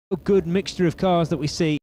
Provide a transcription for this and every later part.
A good mixture of cars that we see.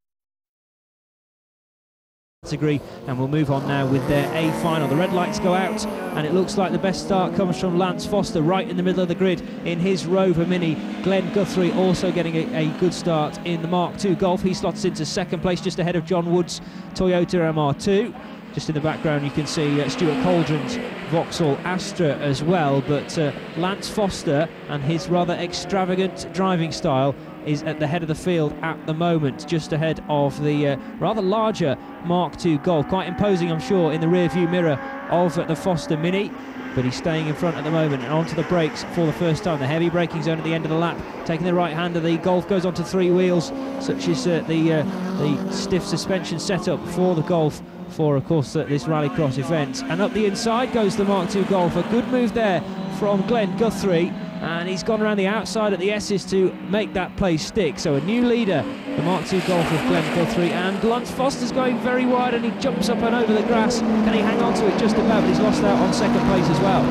Category, and we'll move on now with their A final. The red lights go out, and it looks like the best start comes from Lance Foster right in the middle of the grid in his Rover Mini. Glenn Guthrie also getting a good start in the Mark II Golf. He slots into second place just ahead of John Wood's Toyota MR2. Just in the background you can see Stuart Cauldron's Vauxhall Astra as well, but Lance Foster and his rather extravagant driving style is at the head of the field at the moment, just ahead of the rather larger Mark II Golf. Quite imposing, I'm sure, in the rear view mirror of the Foster Mini, but he's staying in front at the moment and onto the brakes for the first time. The heavy braking zone at the end of the lap, taking the right hander. The Golf goes onto three wheels, such as the stiff suspension setup for the Golf for, of course, this rallycross event. And up the inside goes the Mark II Golf. A good move there from Glenn Guthrie, and he's gone around the outside at the S's to make that place stick. So a new leader, the Mark II Golf of Glenn Guthrie, and Lance Foster's going very wide, and he jumps up and over the grass. Can he hang on to it just about? But he's lost out on second place as well.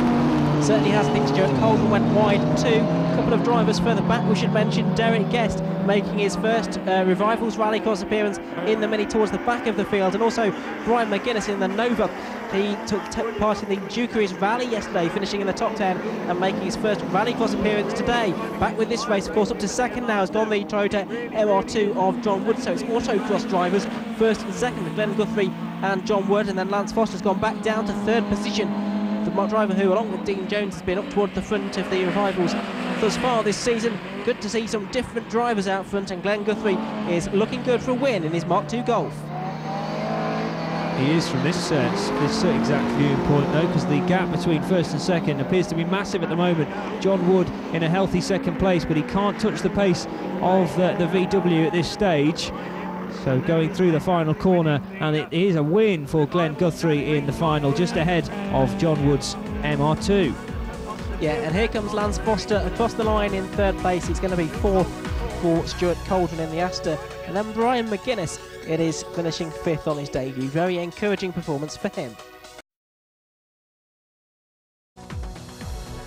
Certainly has. I think Stuart Cauldron went wide too. A couple of drivers further back, we should mention Derek Guest making his first Revivals Rallycross appearance in the Mini towards the back of the field, and also Brian McGuinness in the Nova. He took part in the Dukeries Rally yesterday, finishing in the top 10 and making his first Rallycross appearance today. Back with this race, of course, up to second now has gone the Toyota MR2 of John Wood, so it's autocross drivers first and second, Glenn Guthrie and John Wood, and then Lance Foster's gone back down to third position. The driver who, along with Dean Jones, has been up toward the front of the Revivals thus far this season. Good to see some different drivers out front, and Glenn Guthrie is looking good for a win in his Mark II Golf. He is from this exact viewing point, though, because the gap between first and second appears to be massive at the moment. John Wood in a healthy second place, but he can't touch the pace of the VW at this stage. So going through the final corner, and it is a win for Glenn Guthrie in the final, just ahead of John Wood's MR2. Yeah, and here comes Lance Foster across the line in third place. It's going to be fourth for Stuart Cauldron in the Astor, and then Brian McGuinness, it is finishing fifth on his debut. Very encouraging performance for him.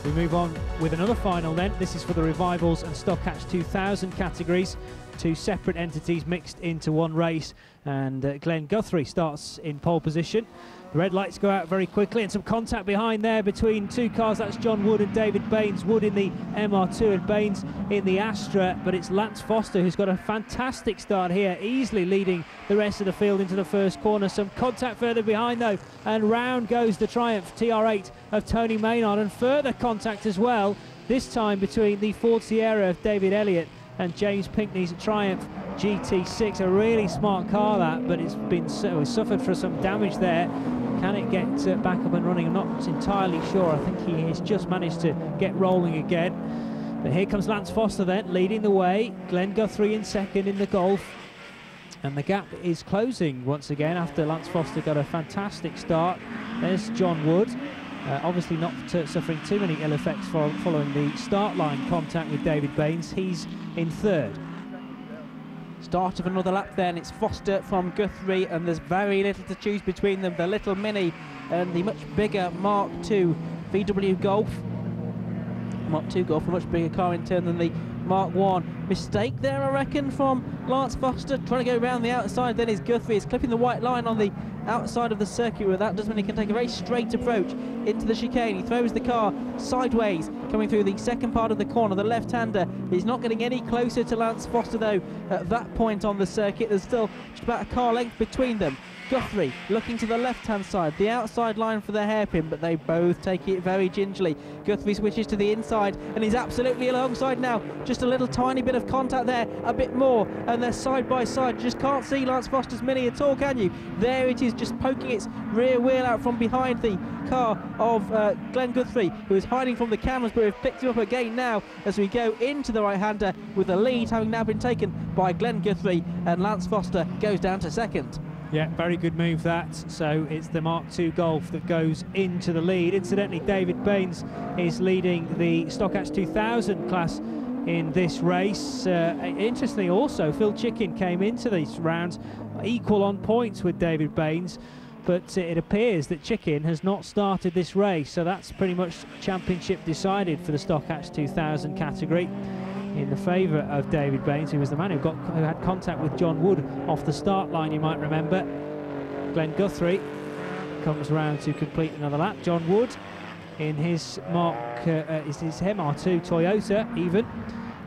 We move on with another final then. This is for the Revivals and Stock Hatch 2000 categories. Two separate entities mixed into one race, and Glenn Guthrie starts in pole position. The red lights go out very quickly, and some contact behind there between two cars. That's John Wood and David Baines. Wood in the MR2 and Baines in the Astra, but it's Lance Foster who's got a fantastic start here, easily leading the rest of the field into the first corner. Some contact further behind though, and round goes the Triumph TR8 of Tony Maynard, and further contact as well, this time between the Ford Sierra of David Elliott and James Pinkney's Triumph GT6. A really smart car that, but it's been suffered for some damage there. Can it get back up and running? I'm not entirely sure. I think he has just managed to get rolling again. But here comes Lance Foster then, leading the way. Glenn Guthrie in second in the Golf. And the gap is closing once again after Lance Foster got a fantastic start. There's John Wood. Obviously not suffering too many ill effects following the start line contact with David Baines. He's in third. Start of another lap then. It's Foster from Guthrie, and there's very little to choose between them. The little Mini and the much bigger Mark II VW Golf. Mark II Golf, a much bigger car in turn than the Mark I. Mistake there, I reckon, from Lance Foster, trying to go around the outside. Then is Guthrie. He's clipping the white line on the outside of the circuit, where that does mean he can take a very straight approach into the chicane. He throws the car sideways, coming through the second part of the corner. The left-hander is not getting any closer to Lance Foster, though, at that point on the circuit. There's still just about a car length between them. Guthrie looking to the left-hand side, the outside line for the hairpin, but they both take it very gingerly. Guthrie switches to the inside, and he's absolutely alongside now. Just a little tiny bit of contact there, a bit more, and they're side by side. You just can't see Lance Foster's Mini at all, can you? There it is, just poking its rear wheel out from behind the car of Glenn Guthrie, who is hiding from the cameras, but we've picked him up again now as we go into the right-hander, with the lead having now been taken by Glenn Guthrie, and Lance Foster goes down to second. Yeah, very good move that. So it's the Mark II Golf that goes into the lead. Incidentally, David Baines is leading the Stock Hatch 2000 class in this race. Interestingly also, Phil Chicken came into these rounds equal on points with David Baines, but it appears that Chicken has not started this race, so that's pretty much championship decided for the Stock Hatch 2000 category. in the favour of David Baines, who was the man who had contact with John Wood off the start line, you might remember. Glenn Guthrie comes round to complete another lap. John Wood in his his MR2 Toyota, even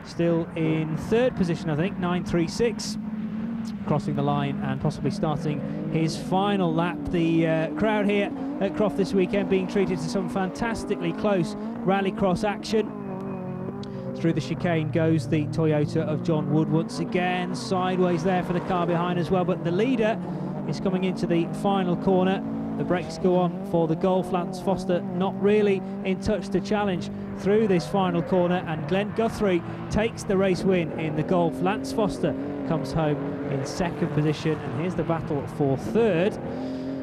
still in third position, I think, 9.36, crossing the line and possibly starting his final lap. The crowd here at Croft this weekend being treated to some fantastically close rallycross action. Through the chicane goes the Toyota of John Wood once again, sideways there for the car behind as well, but the leader is coming into the final corner. The brakes go on for the Golf. Lance Foster not really in touch to challenge through this final corner, and Glenn Guthrie takes the race win in the Golf. Lance Foster comes home in second position, and here's the battle for third,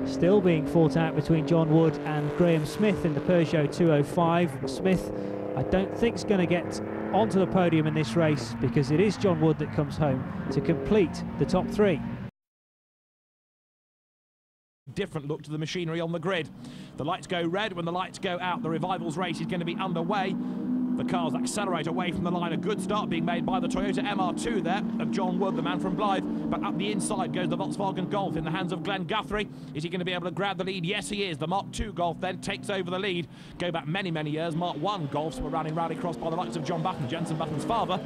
still being fought out between John Wood and Graham Smith in the Peugeot 205. Smith, I don't think, is going to get onto the podium in this race, because it is John Wood that comes home to complete the top three. Different look to the machinery on the grid. The lights go red. When the lights go out, the Revivals race is going to be underway. The cars accelerate away from the line. A good start being made by the Toyota MR2 there of John Wood, the man from Blythe. But up the inside goes the Volkswagen Golf in the hands of Glenn Guthrie. Is he going to be able to grab the lead? Yes, he is. The Mark II Golf then takes over the lead. Go back many, many years. Mark I Golfs were running rallycross by the likes of John Button, Jensen Button's father.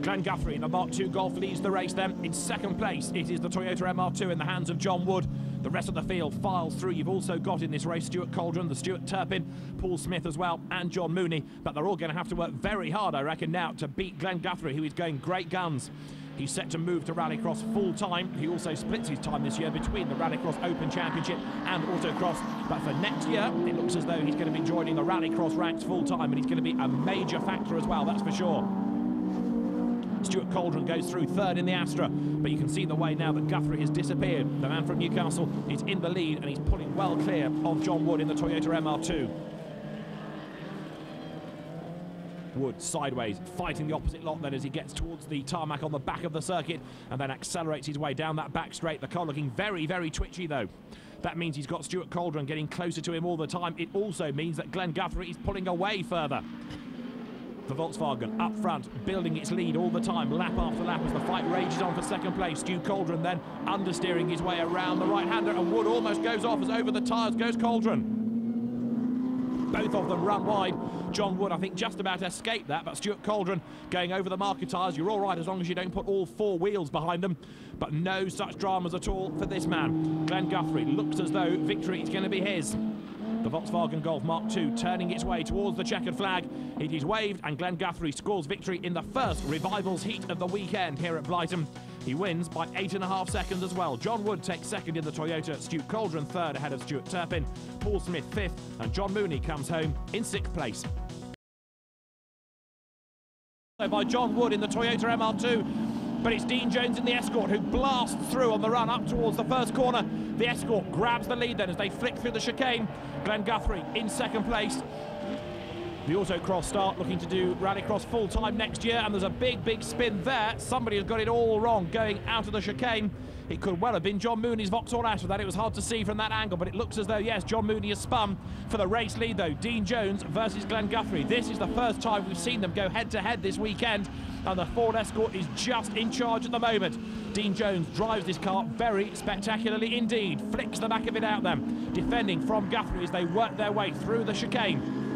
Glenn Guthrie in the Mark II Golf leads the race then. In second place, it is the Toyota MR2 in the hands of John Wood. The rest of the field files through. You've also got in this race Stuart Cauldron, the Stuart Turpin, Paul Smith as well, and John Mooney. But they're all going to have to work very hard, I reckon, now to beat Glenn Guthrie, who is going great guns. He's set to move to Rallycross full-time. He also splits his time this year between the Rallycross Open Championship and Autocross. But for next year, it looks as though he's going to be joining the Rallycross ranks full-time, and he's going to be a major factor as well, that's for sure. Stuart Cauldron goes through third in the Astra, but you can see the way now that Guthrie has disappeared. The man from Newcastle is in the lead, and he's pulling well clear of John Wood in the Toyota MR2. Wood sideways, fighting the opposite lot then as he gets towards the tarmac on the back of the circuit, and then accelerates his way down that back straight. The car looking very, very twitchy though. That means he's got Stuart Cauldron getting closer to him all the time. It also means that Glenn Guthrie is pulling away further. The Volkswagen up front, building its lead all the time, lap after lap as the fight rages on for second place. Stu Cauldron then understeering his way around the right-hander, and Wood almost goes off as over the tyres goes Cauldron. Both of them run wide. John Wood, I think, just about escaped that, but Stuart Cauldron going over the marker tyres. You're all right as long as you don't put all four wheels behind them, but no such dramas at all for this man. Glenn Guthrie looks as though victory is going to be his. The Volkswagen Golf Mark II turning its way towards the checkered flag. It is waved, and Glenn Guthrie scores victory in the first Revivals heat of the weekend here at Blyton. He wins by 8.5 seconds as well. John Wood takes second in the Toyota, Stu Cauldron third ahead of Stuart Turpin, Paul Smith fifth, and John Mooney comes home in sixth place. By John Wood in the Toyota MR2. But it's Dean Jones in the Escort who blasts through on the run up towards the first corner. The Escort grabs the lead then as they flick through the chicane. Glenn Guthrie in second place. The Autocross start looking to do Rallycross full-time next year, and there's a big, big spin there. Somebody has got it all wrong going out of the chicane. It could well have been John Mooney's Vauxhall Astra. That it was hard to see from that angle, but it looks as though, yes, John Mooney has spun for the race lead, though. Dean Jones versus Glenn Guthrie. This is the first time we've seen them go head-to-head this weekend, and the Ford Escort is just in charge at the moment. Dean Jones drives this car very spectacularly indeed. Flicks the back of it out then, defending from Guthrie as they work their way through the chicane.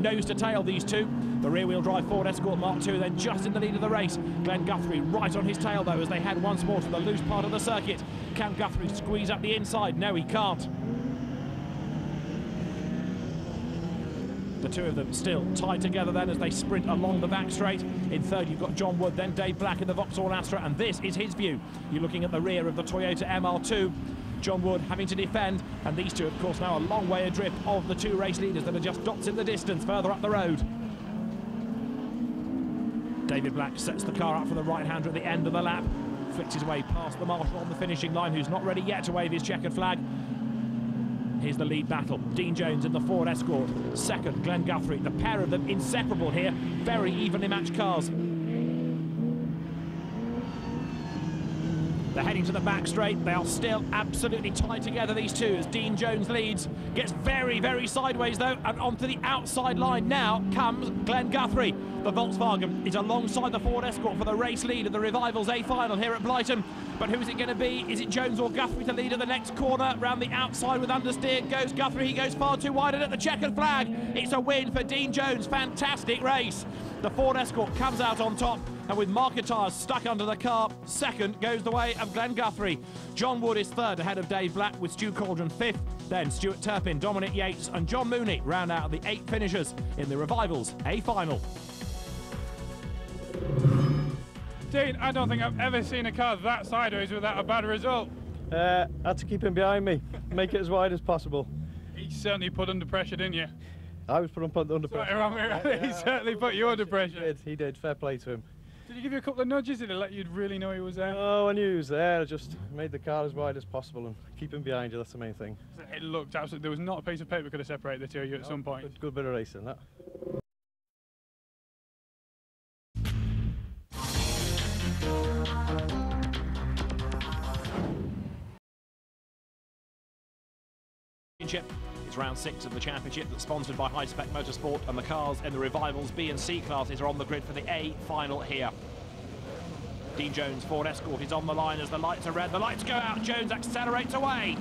Nose to tail, these two. The rear-wheel drive Ford Escort Mark II then just in the lead of the race. Glenn Guthrie right on his tail though as they head once more to the loose part of the circuit. Can Guthrie squeeze up the inside? No, he can't. The two of them still tied together then as they sprint along the back straight. In third you've got John Wood, then Dave Black in the Vauxhall Astra, and this is his view. You're looking at the rear of the Toyota MR2. John Wood having to defend, and these two of course now a long way adrift of the two race leaders that are just dots in the distance further up the road. David Black sets the car up for the right-hander at the end of the lap, flicks his way past the marshal on the finishing line, who's not ready yet to wave his checkered flag. Here's the lead battle. Dean Jones in the Ford Escort. Second, Glenn Guthrie. The pair of them inseparable here. Very evenly matched cars. They're heading to the back straight. They are still absolutely tied together, these two, as Dean Jones leads. Gets very, very sideways, though, and onto the outside line now comes Glenn Guthrie. The Volkswagen is alongside the Ford Escort for the race lead of the Revival's A final here at Blighton. But who's it going to be? Is it Jones or Guthrie to lead at the next corner? Round the outside with understeer goes Guthrie. He goes far too wide, and at the checkered flag, it's a win for Dean Jones. Fantastic race. The Ford Escort comes out on top, and with marker tyres stuck under the car, second goes the way of Glenn Guthrie. John Wood is third ahead of Dave Black, with Stu Cauldron fifth. Then Stuart Turpin, Dominic Yates and John Mooney round out the 8 finishers in the Revival's A final. Dean, I don't think I've ever seen a car that sideways without a bad result. Had to keep him behind me, make it as wide as possible. He certainly put under pressure, didn't you? I was put under pressure. He certainly put you under pressure. He did, fair play to him. Did he give you a couple of nudges? Did he let you really know he was there? Oh, I knew he was there. I just made the car as wide as possible and keep him behind you, that's the main thing. It looked absolutely, there was not a piece of paper could have separated the two of you at some point. Good bit of racing, that. It's round 6 of the championship that's sponsored by High Spec Motorsport, and the cars in the Revival's B and C classes are on the grid for the A final here. Dean Jones' Ford Escort is on the line as the lights are red. The lights go out. Jones accelerates away.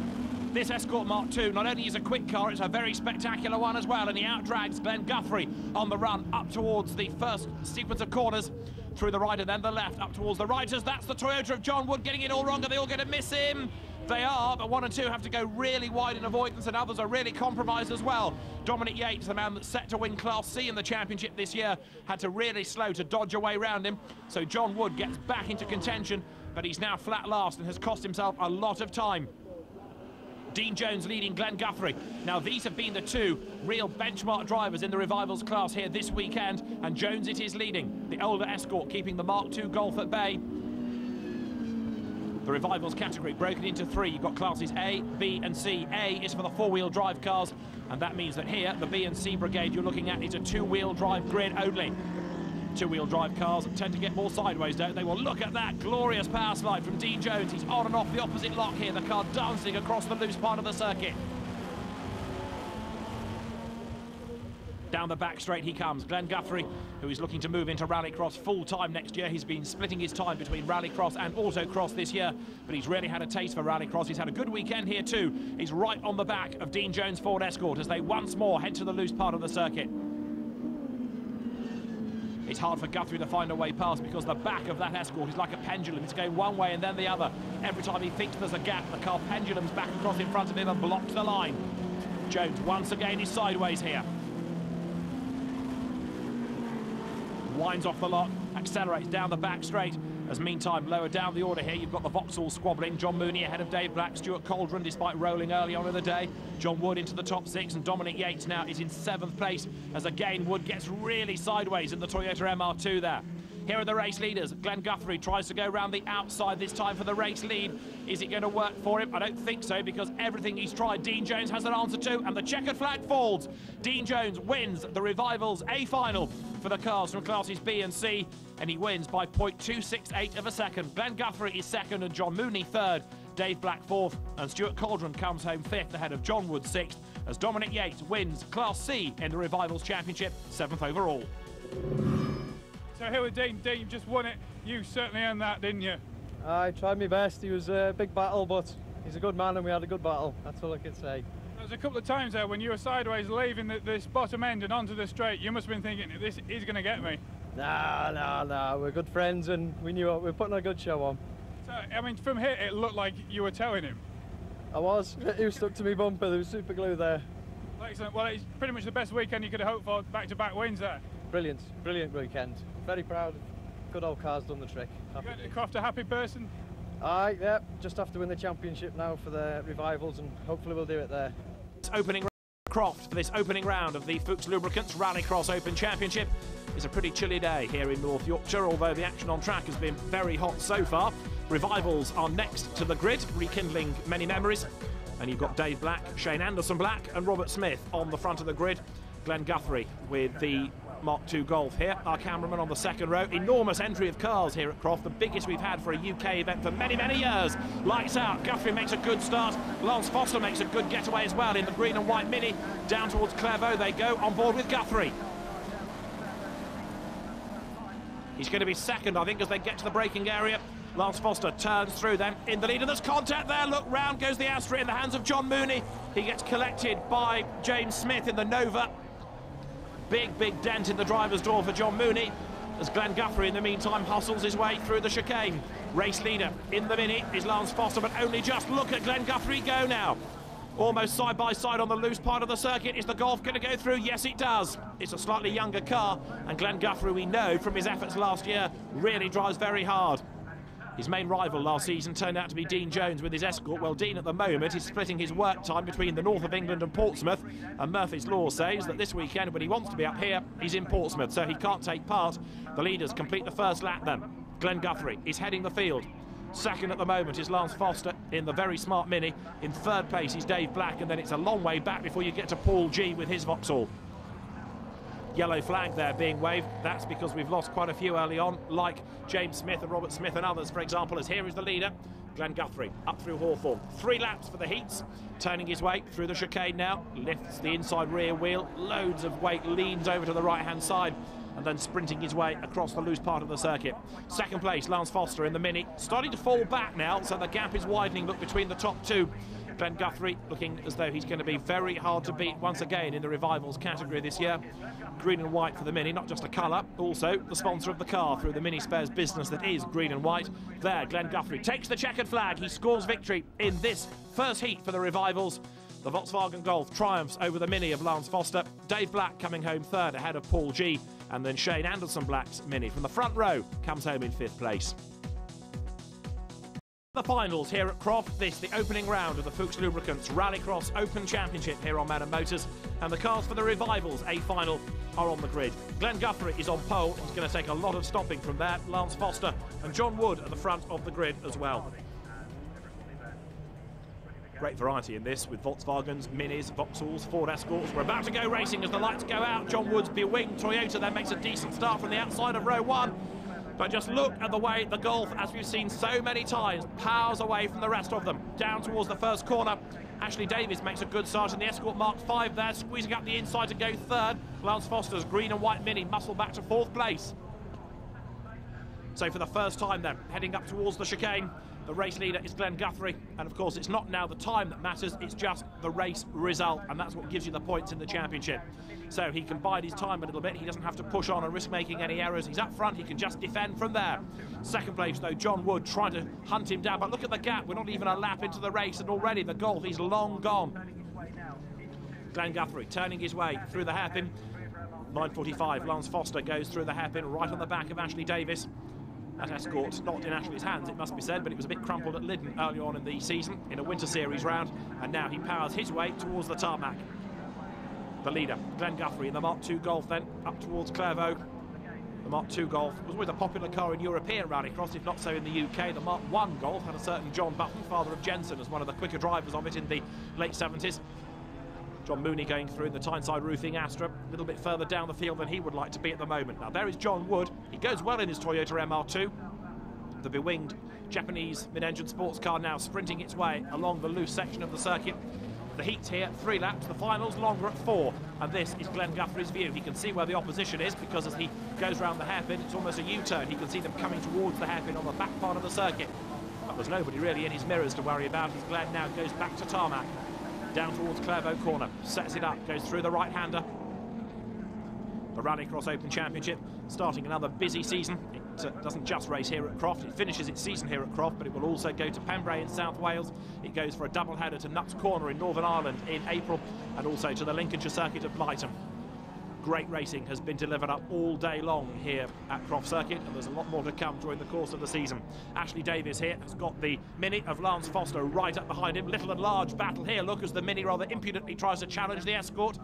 This Escort Mark II not only is a quick car, it's a very spectacular one as well, and he outdrags Glenn Guthrie on the run up towards the first sequence of corners, through the right and then the left, up towards the right, as that's the Toyota of John Wood getting it all wrong. Are they all going to miss him? They are, but 1 and 2 have to go really wide in avoidance, and others are really compromised as well. Dominic Yates, the man that's set to win Class C in the championship this year, had to really slow to dodge away round him. So John Wood gets back into contention, but he's now flat last and has cost himself a lot of time. Dean Jones leading Glenn Guthrie. Now these have been the two real benchmark drivers in the Revivals class here this weekend, and Jones it is leading. The older Escort keeping the Mark II Golf at bay. The Revivals category broken into 3. You've got classes A, B and C. A is for the 4-wheel drive cars, and that means that here the B and C brigade you're looking at is a 2-wheel drive grid only. 2-wheel drive cars tend to get more sideways, don't they? Well, look at that glorious power slide from Dean Jones. He's on and off the opposite lock here, the car dancing across the loose part of the circuit. Down the back straight he comes. Glenn Guthrie, who is looking to move into rallycross full-time next year. He's been splitting his time between rallycross and autocross this year, but he's really had a taste for rallycross. He's had a good weekend here too. He's right on the back of Dean Jones' Ford Escort as they once more head to the loose part of the circuit. It's hard for Guthrie to find a way past because the back of that Escort is like a pendulum. It's going one way and then the other. Every time he thinks there's a gap, the car pendulums back across in front of him and blocks the line. Jones once again is sideways here. Winds off the lock, accelerates down the back straight, as meantime lower down the order here you've got the Vauxhall squabbling. John Mooney ahead of Dave Black, Stuart Cauldron despite rolling early on in the day, John Wood into the top 6, and Dominic Yates now is in 7th place as again Wood gets really sideways in the Toyota MR2 there. Here are the race leaders. Glenn Guthrie tries to go round the outside this time for the race lead. Is it going to work for him? I don't think so, because everything he's tried Dean Jones has an answer to, and the checkered flag falls. Dean Jones wins the Revival's A final for the cars from classes B and C, and he wins by 0.268 of a second. Glenn Guthrie is 2nd and John Mooney 3rd. Dave Black 4th, and Stuart Cauldron comes home 5th ahead of John Wood 6th, as Dominic Yates wins Class C in the Revivals Championship, 7th overall. So here with Dean. Dean, you've just won it. You certainly earned that, didn't you? I tried my best. He was a big battle, but he's a good man and we had a good battle. That's all I can say. There was a couple of times there when you were sideways leaving this bottom end and onto the straight. You must have been thinking, this is going to get me. Nah. We're good friends and we knew we were putting a good show on. So, I mean, from here it looked like you were towing him. I was. He was stuck to me bumper. There was super glue there. Excellent. Well, it's pretty much the best weekend you could have hoped for. Back-to-back wins there. Brilliant weekend. Very proud. Good old car's done the trick. You going to Croft a happy person? Aye, yeah. Just have to win the championship now for the Revivals, and hopefully we'll do it there. Opening Croft for this opening round of the Fuchs Lubricants Rallycross Open Championship. It's a pretty chilly day here in North Yorkshire, although the action on track has been very hot so far. Revivals are next to the grid, rekindling many memories. And you've got Dave Black, Shane Anderson Black and Robert Smith on the front of the grid. Glenn Guthrie with the Mark II Golf here. Our cameraman on the second row. Enormous entry of cars here at Croft, the biggest we've had for a UK event for many, many years. Lights out. Guthrie makes a good start. Lance Foster makes a good getaway as well in the green and white Mini. Down towards Clairvaux they go, on board with Guthrie. He's going to be second, I think, as they get to the braking area. Lance Foster turns through them in the lead, and there's contact there. Look, round goes the Astra in the hands of John Mooney. He gets collected by James Smith in the Nova. Big, big dent in the driver's door for John Mooney, as Glenn Guthrie, in the meantime, hustles his way through the chicane. Race leader in the Mini is Lance Foster, but only just. Look at Glenn Guthrie go now. Almost side by side on the loose part of the circuit. Is the Golf going to go through? Yes, it does. It's a slightly younger car, and Glenn Guthrie, we know from his efforts last year, really drives very hard. His main rival last season turned out to be Dean Jones with his Escort. Well, Dean at the moment is splitting his work time between the north of England and Portsmouth, and Murphy's Law says that this weekend, when he wants to be up here, he's in Portsmouth, so he can't take part. The leaders complete the first lap then. Glenn Guthrie is heading the field. Second at the moment is Lance Foster in the very smart Mini. In third place is Dave Black, and then it's a long way back before you get to Paul G with his Vauxhall. Yellow flag there being waved. That's because we've lost quite a few early on, like James Smith and Robert Smith and others, for example, as here is the leader, Glenn Guthrie, up through Hawthorne. 3 laps for the heats, turning his way through the chicane now, lifts the inside rear wheel, loads of weight, leans over to the right-hand side, and then sprinting his way across the loose part of the circuit. Second place, Lance Foster in the Mini, starting to fall back now, so the gap is widening, look, between the top two. Glenn Guthrie looking as though he's going to be very hard to beat once again in the Revivals category this year. Green and white for the Mini, not just a colour, also the sponsor of the car through the Mini Spares business that is green and white. There, Glenn Guthrie takes the checkered flag. He scores victory in this first heat for the Revivals. The Volkswagen Golf triumphs over the Mini of Lance Foster. Dave Black coming home third ahead of Paul G. And then Shane Anderson Black's Mini from the front row comes home in 5th place. The finals here at Croft, this the opening round of the Fuchs Lubricants Rallycross Open Championship here on Madden Motors, and the cars for the Revivals A final are on the grid. Glenn Guthrie is on pole. He's going to take a lot of stopping from there. Lance Foster and John Wood at the front of the grid as well. Great variety in this with Volkswagens, Minis, Vauxhalls, Ford Escorts. We're about to go racing as the lights go out. John Wood's bewinged Toyota then makes a decent start from the outside of row 1. But just look at the way the Golf, as we've seen so many times, powers away from the rest of them. Down towards the first corner, Ashley Davies makes a good start in the Escort Mark V there, squeezing up the inside to go third. Lance Foster's green and white Mini muscle back to 4th place. So for the first time then, heading up towards the chicane, the race leader is Glenn Guthrie, and of course it's not now the time that matters, it's just the race result, and that's what gives you the points in the championship. So he can bide his time a little bit, he doesn't have to push on and risk making any errors, he's up front, he can just defend from there. Second place though, John Wood trying to hunt him down, but look at the gap, we're not even a lap into the race, and already the Golf is long gone. Glenn Guthrie turning his way through the hairpin. 9:45, Lance Foster goes through the hairpin right on the back of Ashley Davies. That Escort not in Ashley's hands, it must be said, but it was a bit crumpled at Lyddon early on in the season in a Winter Series round, and now he powers his way towards the tarmac. The leader, Glenn Guthrie, in the Mark II Golf then, up towards Clairvaux. The Mark II Golf was always a popular car in European rallycross, if not so in the UK. The Mark I Golf had a certain John Button, father of Jensen, as one of the quicker drivers of it in the late 70s. John Mooney going through the Tyneside Roofing Astra, a little bit further down the field than he would like to be at the moment. Now there is John Wood. He goes well in his Toyota MR2. The bewinged Japanese mid-engine sports car now sprinting its way along the loose section of the circuit. The heats here, 3 laps, the finals longer at 4. And this is Glenn Guthrie's view. He can see where the opposition is because as he goes round the hairpin, it's almost a U-turn. He can see them coming towards the hairpin on the back part of the circuit. But there's nobody really in his mirrors to worry about as Glenn now goes back to tarmac. Down towards Clairvaux corner, sets it up, goes through the right-hander. The Rallycross Open Championship starting another busy season. It doesn't just race here at Croft, it finishes its season here at Croft, but it will also go to Pembrey in South Wales. It goes for a double header to Nuts Corner in Northern Ireland in April, and also to the Lincolnshire Circuit of Blighton. Great racing has been delivered up all day long here at Croft Circuit, and there's a lot more to come during the course of the season. Ashley Davies here has got the Mini of Lance Foster right up behind him. Little and large battle here. Look as the Mini rather impudently tries to challenge the Escort.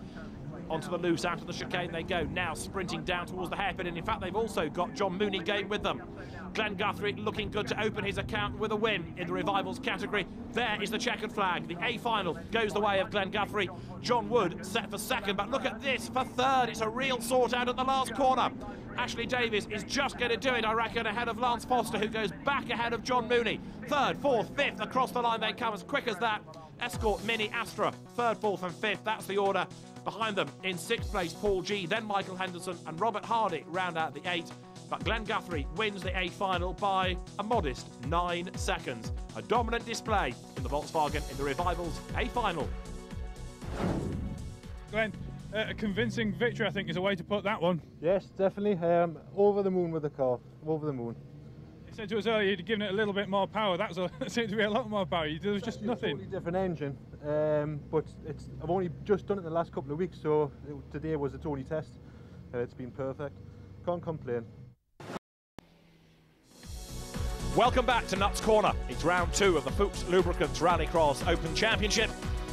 onto the loose, out of the chicane they go, now sprinting down towards the hairpin, and in fact they've also got John Mooney going with them. Glenn Guthrie looking good to open his account with a win in the Revivals category. There is the checkered flag. The A final goes the way of Glenn Guthrie. John Wood set for second, but look at this for third. It's a real sort out at the last corner. Ashley Davies is just going to do it, I reckon, ahead of Lance Foster, who goes back ahead of John Mooney. Third, fourth, fifth, across the line they come as quick as that. Escort, Mini, Astra, third, fourth and fifth. That's the order. Behind them in sixth place, Paul G, then Michael Henderson and Robert Hardy round out the 8. But Glenn Guthrie wins the A final by a modest 9 seconds. A dominant display in the Volkswagen in the Revivals A final. Glenn, a convincing victory, I think, is a way to put that one. Yes, definitely. Over the moon with the car. Over the moon. You said to us earlier you'd given it a little bit more power. That seemed to be a lot more power. There was just nothing. Totally different engine, but I've only just done it in the last couple of weeks, so today was its only test. It's been perfect. Can't complain. Welcome back to Nuts Corner. It's round 2 of the Fuchs Lubricants Rallycross Open Championship,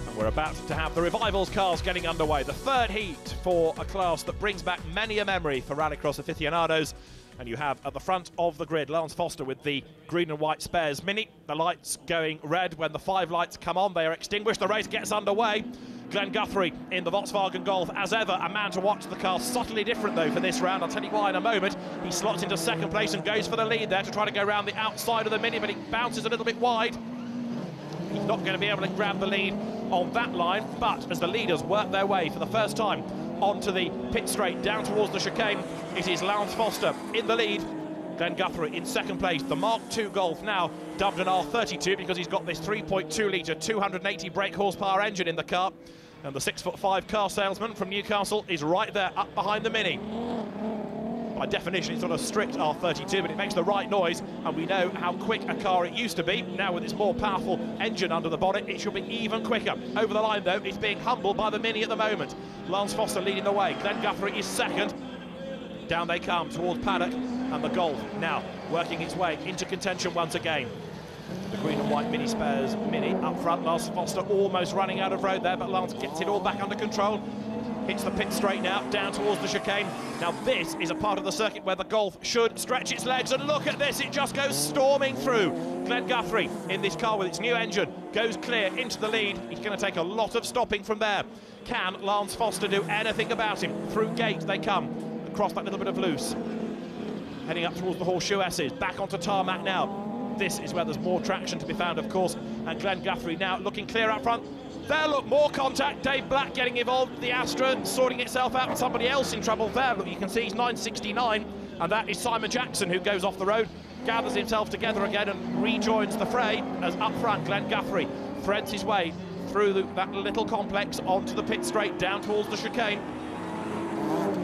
and we're about to have the Revivals cars getting underway. The third heat for a class that brings back many a memory for Rallycross aficionados. And you have at the front of the grid Lance Foster with the green and white Spares Mini. The lights going red. When the 5 lights come on, they are extinguished. The race gets underway. Glenn Guthrie in the Volkswagen Golf, as ever, a man to watch. The car subtly different, though, for this round. I'll tell you why in a moment. He slots into second place and goes for the lead there to try to go around the outside of the Mini, but he bounces a little bit wide. He's not going to be able to grab the lead on that line, but as the leaders work their way for the first time onto the pit straight down towards the chicane, it is Lance Foster in the lead. Glenn Guthrie in second place. The Mark II Golf now dubbed an R32 because he's got this 3.2 litre 280 brake horsepower engine in the car, and the 6'5" car salesman from Newcastle is right there up behind the Mini. By definition it's not a strict R32, but it makes the right noise, and we know how quick a car it used to be. Now with its more powerful engine under the bonnet, it should be even quicker. Over the line though, it's being humbled by the Mini at the moment. Lance Foster leading the way. Glenn Guthrie is second. Down they come towards Paddock, and the Golf now working its way into contention once again. The green and white Mini Spares Mini up front. Lance Foster almost running out of road there, but Lance gets it all back under control. Hits the pit straight now, down towards the chicane. Now this is a part of the circuit where the Golf should stretch its legs, and look at this, it just goes storming through. Glenn Guthrie in this car with its new engine goes clear into the lead. He's going to take a lot of stopping from there. Can Lance Foster do anything about him? Through gate they come, across that little bit of loose. Heading up towards the Horseshoe S's, back onto tarmac now. This is where there's more traction to be found, of course, and Glenn Guthrie now looking clear up front. There, look, more contact. Dave Black getting involved. The Astra sorting itself out with somebody else in trouble there. Look, you can see he's 969, and that is Simon Jackson, who goes off the road, gathers himself together again and rejoins the fray as up front Glenn Guthrie threads his way through that little complex onto the pit straight down towards the chicane.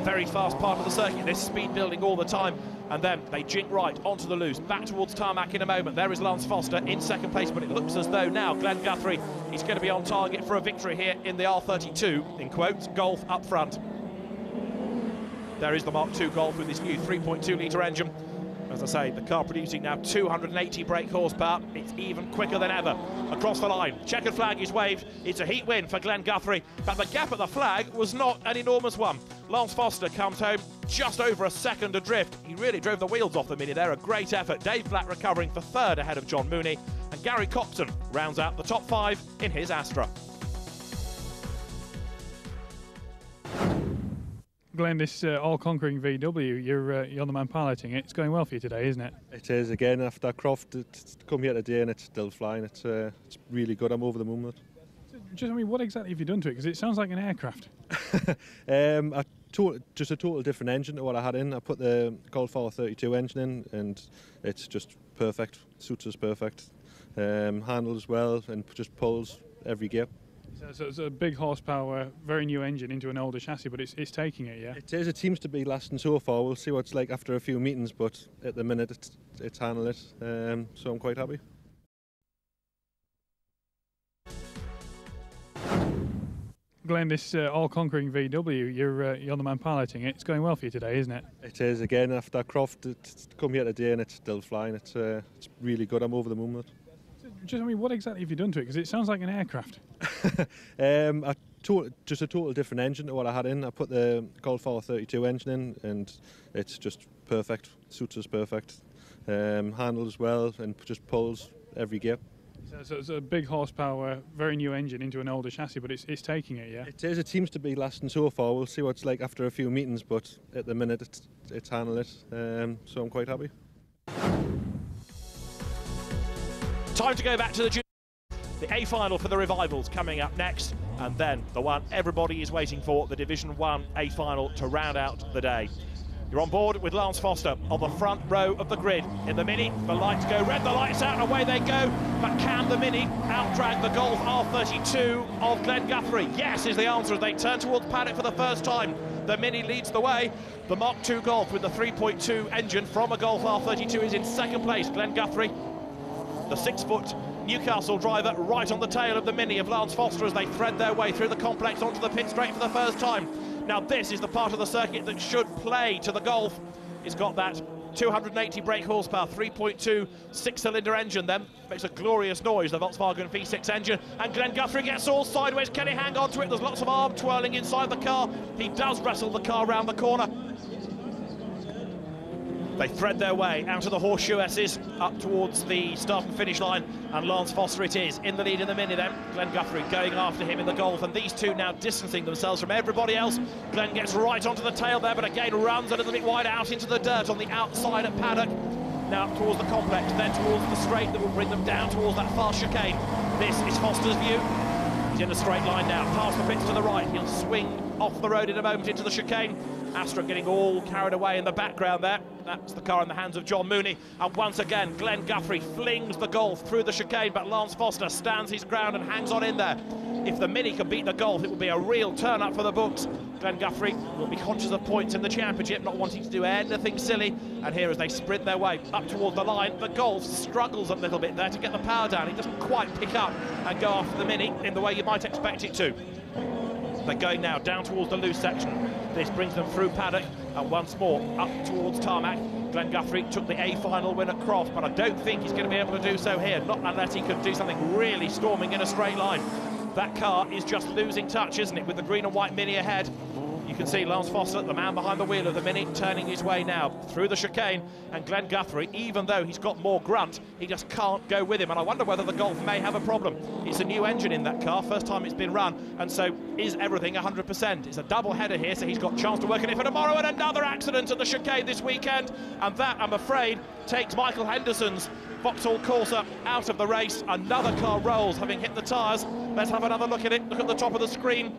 Very fast part of the circuit, this speed building all the time, and then they jink right onto the loose, back towards tarmac in a moment. There is Lance Foster in second place, but it looks as though now Glenn Guthrie is going to be on target for a victory here in the R32, in quotes, Golf up front. There is the Mark II Golf with his new 3.2 litre engine. As I say, the car producing now 280 brake horsepower. It's even quicker than ever. Across the line, checkered flag is waved. It's a heat win for Glenn Guthrie, but the gap at the flag was not an enormous one. Lance Foster comes home just over a second adrift. He really drove the wheels off the Mini there, a great effort. Dave Black recovering for third ahead of John Mooney, and Gary Coxon rounds out the top 5 in his Astra. Glenn, this all-conquering VW, you're the man piloting it. It's going well for you today, isn't it? It is, again, after Croft, it's come here today and it's still flying. It's really good. I'm over the moon with it. Just, I mean, what exactly have you done to it? Because it sounds like an aircraft. Just a total different engine to what I had in. I put the Golf R32 engine in, and it's just perfect. Suits us perfect. Handles well and just pulls every gear. So it's a big horsepower, very new engine into an older chassis, but it's taking it, yeah? It is. It seems to be lasting so far. We'll see what it's like after a few meetings, but at the minute it's handling it, so I'm quite happy. Glenn, this all-conquering VW, you're the man piloting it. It's going well for you today, isn't it? It is, again, after Croft, it's come here today and it's still flying. It's really good. I'm over the moon with it. Just, I mean, what exactly have you done to it? Because it sounds like an aircraft. just a total different engine to what I had in. I put the Golf R32 engine in, and it's just perfect. Suits us perfect. Handles well and just pulls every gear. So it's a big horsepower, very new engine into an older chassis, but it's taking it, yeah? It is. It seems to be lasting so far. We'll see what it's like after a few meetings, but at the minute it's handled it, so I'm quite happy. Time to go back to the A final for the Revivals coming up next, and then the one everybody is waiting for, the Division 1 A final to round out the day. You're on board with Lance Foster on the front row of the grid. In the Mini, the lights go red, the lights out, away they go. But can the Mini outdrag the Golf R32 of Glenn Guthrie? Yes is the answer as they turn towards paddock for the first time. The Mini leads the way. The Mark II Golf with the 3.2 engine from a Golf R32 is in second place. Glenn Guthrie, the 6-foot Newcastle driver, right on the tail of the Mini of Lance Foster as they thread their way through the complex onto the pit straight for the first time. Now this is the part of the circuit that should play to the Golf. It's got that 280 brake horsepower, 3.2 six-cylinder engine then. Makes a glorious noise, the Volkswagen V6 engine. And Glenn Guthrie gets all sideways. Can he hang on to it? There's lots of arm twirling inside the car. He does wrestle the car round the corner. They thread their way out of the Horseshoe S's up towards the start and finish line, and Lance Foster it is in the lead in the Mini then. Glenn Guthrie going after him in the Golf, and these two now distancing themselves from everybody else. Glenn gets right onto the tail there, but again runs a little bit wide out into the dirt on the outside at paddock. Now towards the complex, then towards the straight that will bring them down towards that fast chicane. This is Foster's view. He's in a straight line now, past the pits to the right. He'll swing off the road in a moment into the chicane. Astra getting all carried away in the background there. That's the car in the hands of John Mooney. And once again, Glenn Guthrie flings the Golf through the chicane, but Lance Foster stands his ground and hangs on in there. If the Mini can beat the Golf, it will be a real turn-up for the books. Glenn Guthrie will be conscious of points in the championship, not wanting to do anything silly. And here as they sprint their way up towards the line, the Golf struggles a little bit there to get the power down. It doesn't quite pick up and go after the Mini in the way you might expect it to. They're going now down towards the loose section. This brings them through paddock and once more up towards tarmac. Glenn Guthrie took the A final win at Croft, but I don't think he's going to be able to do so here, not unless he could do something really storming in a straight line. That car is just losing touch, isn't it, with the green and white Mini ahead. You can see Lance Foster, the man behind the wheel of the Mini, turning his way now through the chicane, and Glenn Guthrie, even though he's got more grunt, he just can't go with him, and I wonder whether the Golf may have a problem. It's a new engine in that car, first time it's been run, and so is everything 100%. It's a double header here, so he's got a chance to work on it for tomorrow, and another accident at the chicane this weekend, and that, I'm afraid, takes Michael Henderson's Vauxhall Corsa out of the race. Another car rolls, having hit the tyres. Let's have another look at it. Look at the top of the screen.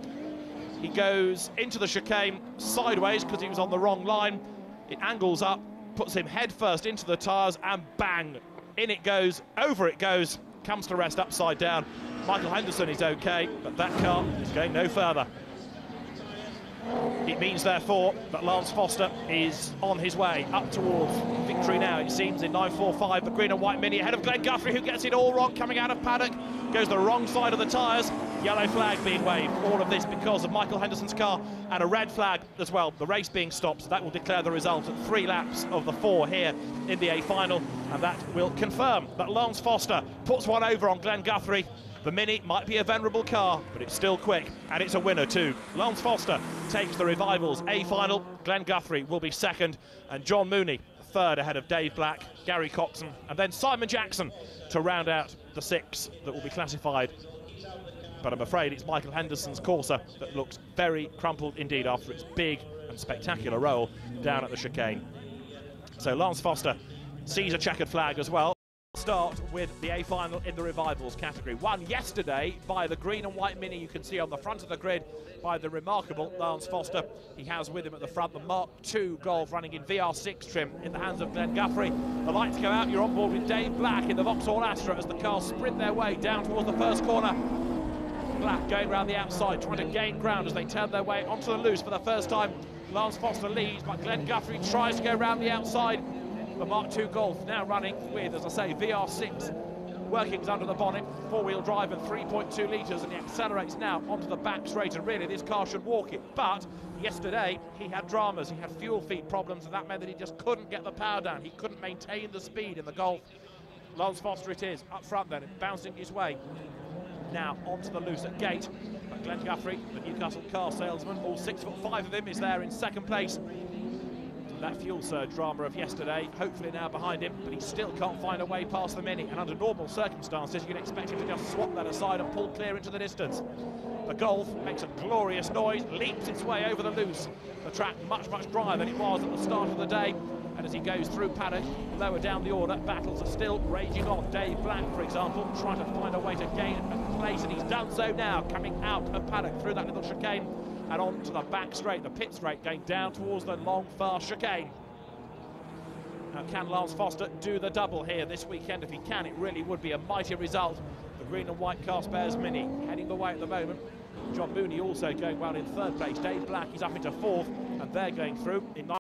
He goes into the chicane sideways because he was on the wrong line. It angles up, puts him head first into the tyres, and bang, in it goes, over it goes, comes to rest upside down. Michael Henderson is okay, but that car is going no further. It means, therefore, that Lance Foster is on his way up towards victory now, it seems, in 9.45, the green and white Mini ahead of Glenn Guthrie, who gets it all wrong coming out of paddock, goes the wrong side of the tyres. Yellow flag being waved, all of this because of Michael Henderson's car, and a red flag as well, the race being stopped. So that will declare the result at 3 laps of the 4 here in the A final, and that will confirm that Lance Foster puts one over on Glenn Guthrie. The Mini might be a venerable car, but it's still quick, and it's a winner too. Lance Foster takes the Revivals A final, Glenn Guthrie will be second, and John Mooney third ahead of Dave Black, Gary Coxon, and then Simon Jackson to round out the 6 that will be classified. But I'm afraid it's Michael Henderson's Corsa that looks very crumpled indeed after its big and spectacular roll down at the chicane. So Lance Foster sees a checkered flag as well. Start with the A final in the Revivals category. Won yesterday by the green and white Mini, you can see on the front of the grid, by the remarkable Lance Foster. He has with him at the front the Mark II Golf running in VR6 trim in the hands of Glenn Guthrie. The lights go out, you're on board with Dave Black in the Vauxhall Astra as the cars sprint their way down towards the first corner. Black going around the outside, trying to gain ground as they turn their way onto the loose for the first time. Lance Foster leads, but Glenn Guthrie tries to go around the outside. The Mark II Golf now running with, as I say, VR6 workings under the bonnet, 4-wheel drive and 3.2 litres, and he accelerates now onto the back straight, and really this car should walk it. But yesterday he had dramas, he had fuel feed problems, and that meant that he just couldn't get the power down. He couldn't maintain the speed in the Golf. Lance Foster it is, up front then, bouncing his way now onto the loose at gate. But Glenn Guthrie, the Newcastle car salesman, all 6'5" of him, is there in second place. That fuel surge drama of yesterday, hopefully now behind him, but he still can't find a way past the Mini. And under normal circumstances, you can expect him to just swap that aside and pull clear into the distance. The Golf makes a glorious noise, leaps its way over the loose. The track much, much drier than it was at the start of the day. And as he goes through paddock, lower down the order, battles are still raging on. Dave Black, for example, trying to find a way to gain a place, and he's done so now, coming out of paddock through that little chicane and on to the back straight, the pit straight, going down towards the long, fast chicane. Now, can Lance Foster do the double here this weekend? If he can, it really would be a mighty result. The green and white car spares Mini heading the way at the moment. John Mooney also going well in third place. Dave Black is up into fourth, and they're going through in